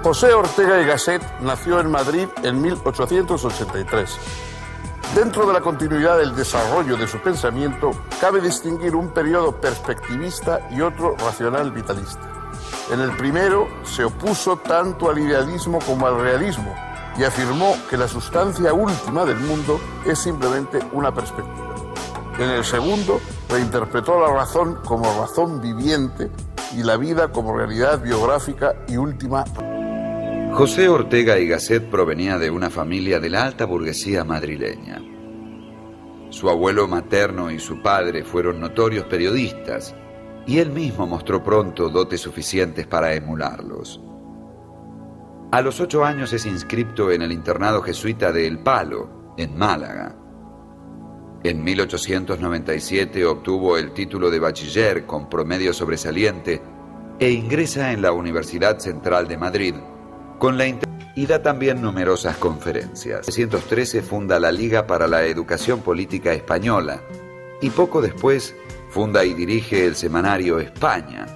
José Ortega y Gasset nació en Madrid en 1883. Dentro de la continuidad del desarrollo de su pensamiento, cabe distinguir un periodo perspectivista y otro racional vitalista. En el primero se opuso tanto al idealismo como al realismo y afirmó que la sustancia última del mundo es simplemente una perspectiva. En el segundo reinterpretó la razón como razón viviente y la vida como realidad biográfica y última. José Ortega y Gasset provenía de una familia de la alta burguesía madrileña. Su abuelo materno y su padre fueron notorios periodistas y él mismo mostró pronto dotes suficientes para emularlos. A los 8 años es inscripto en el internado jesuita de El Palo, en Málaga. En 1897 obtuvo el título de bachiller con promedio sobresaliente e ingresa en la Universidad Central de Madrid, y da también numerosas conferencias. En 1913 funda la Liga para la Educación Política Española y poco después funda y dirige el semanario España,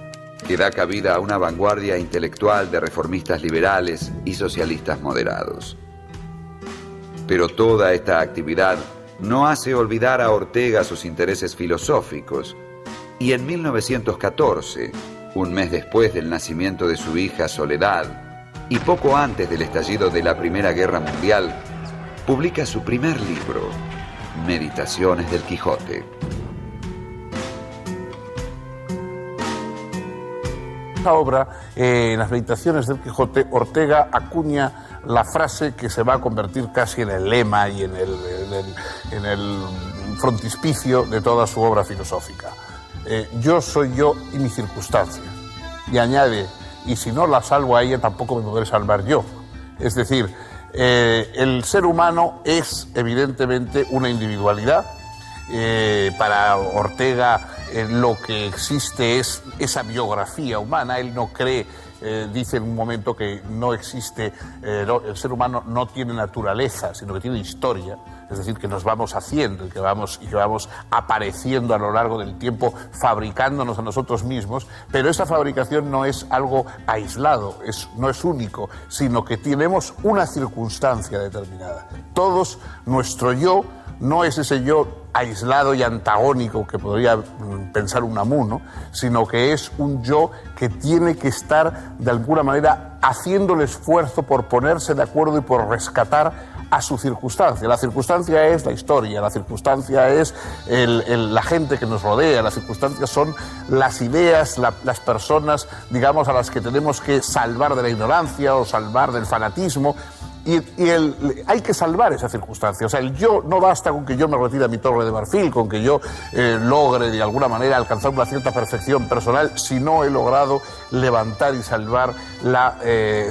que da cabida a una vanguardia intelectual de reformistas liberales y socialistas moderados. Pero toda esta actividad no hace olvidar a Ortega sus intereses filosóficos, y en 1914, un mes después del nacimiento de su hija Soledad, y poco antes del estallido de la Primera Guerra Mundial, publica su primer libro, Meditaciones del Quijote. Esta obra, en las Meditaciones del Quijote, Ortega acuña la frase que se va a convertir casi en el lema y en el frontispicio de toda su obra filosófica. Yo soy yo y mi circunstancia. Y añade: y si no la salvo a ella, tampoco me podré salvar yo. Es decir, el ser humano es evidentemente una individualidad. Para Ortega lo que existe es esa biografía humana. Él no cree, dice en un momento, que no existe, el ser humano no tiene naturaleza, sino que tiene historia. Es decir, que nos vamos haciendo y que vamos apareciendo a lo largo del tiempo, fabricándonos a nosotros mismos, pero esa fabricación no es algo aislado, no es único, sino que tenemos una circunstancia determinada. Todos, nuestro yo no es ese yo aislado y antagónico que podría pensar Unamuno, sino que es un yo que tiene que estar de alguna manera haciendo el esfuerzo por ponerse de acuerdo y por rescatar a su circunstancia. La circunstancia es la historia, la circunstancia es la gente que nos rodea, las circunstancias son las ideas, las personas, digamos, a las que tenemos que salvar de la ignorancia o salvar del fanatismo. Y hay que salvar esa circunstancia. O sea, el yo no basta con que yo me retire a mi torre de marfil, con que yo logre de alguna manera alcanzar una cierta perfección personal, si no he logrado levantar y salvar la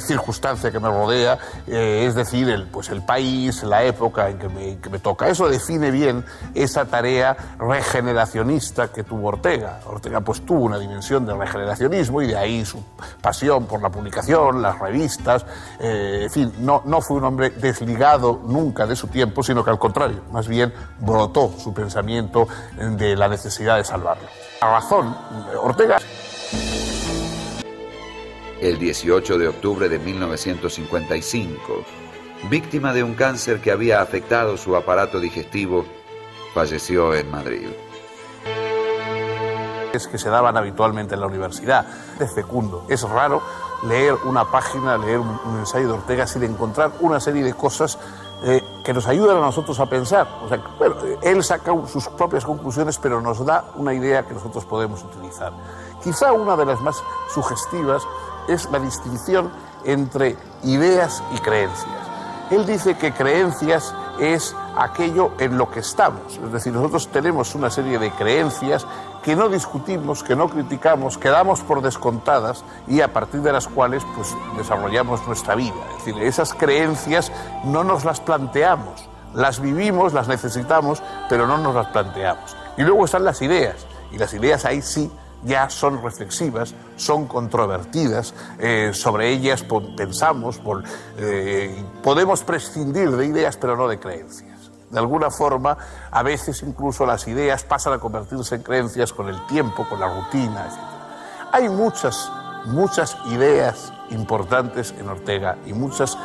circunstancia que me rodea, es decir, el país, la época en que me toca. Eso define bien esa tarea regeneracionista que tuvo Ortega. Ortega pues tuvo una dimensión de regeneracionismo y de ahí su pasión por la publicación, las revistas, en fin, no fue un hombre desligado nunca de su tiempo, sino que al contrario, más bien brotó su pensamiento de la necesidad de salvarlo. La razón, Ortega. El 18 de octubre de 1955, víctima de un cáncer que había afectado su aparato digestivo, falleció en Madrid. Es que se daban habitualmente en la universidad. Es fecundo. Es raro leer una página, leer un ensayo de Ortega sin encontrar una serie de cosas que nos ayudan a nosotros a pensar. O sea, bueno, él saca sus propias conclusiones, pero nos da una idea que nosotros podemos utilizar. Quizá una de las más sugestivas es la distinción entre ideas y creencias. Él dice que creencias es aquello en lo que estamos. Es decir, nosotros tenemos una serie de creencias que no discutimos, que no criticamos, que damos por descontadas y a partir de las cuales pues desarrollamos nuestra vida. Es decir, esas creencias no nos las planteamos, las vivimos, las necesitamos, pero no nos las planteamos. Y luego están las ideas, y las ideas ahí sí ya son reflexivas, son controvertidas, sobre ellas pensamos, podemos prescindir de ideas pero no de creencias. De alguna forma, a veces incluso las ideas pasan a convertirse en creencias con el tiempo, con la rutina, etc. Hay muchas muchas ideas importantes en Ortega y muchas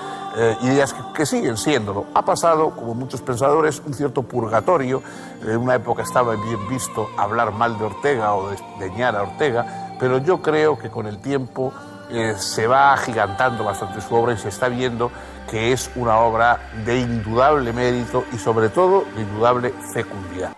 ideas que siguen siéndolo. Ha pasado, como muchos pensadores, un cierto purgatorio. En una época estaba bien visto hablar mal de Ortega o desdeñar a Ortega, pero yo creo que con el tiempo se va agigantando bastante su obra y se está viendo que es una obra de indudable mérito y sobre todo de indudable fecundidad.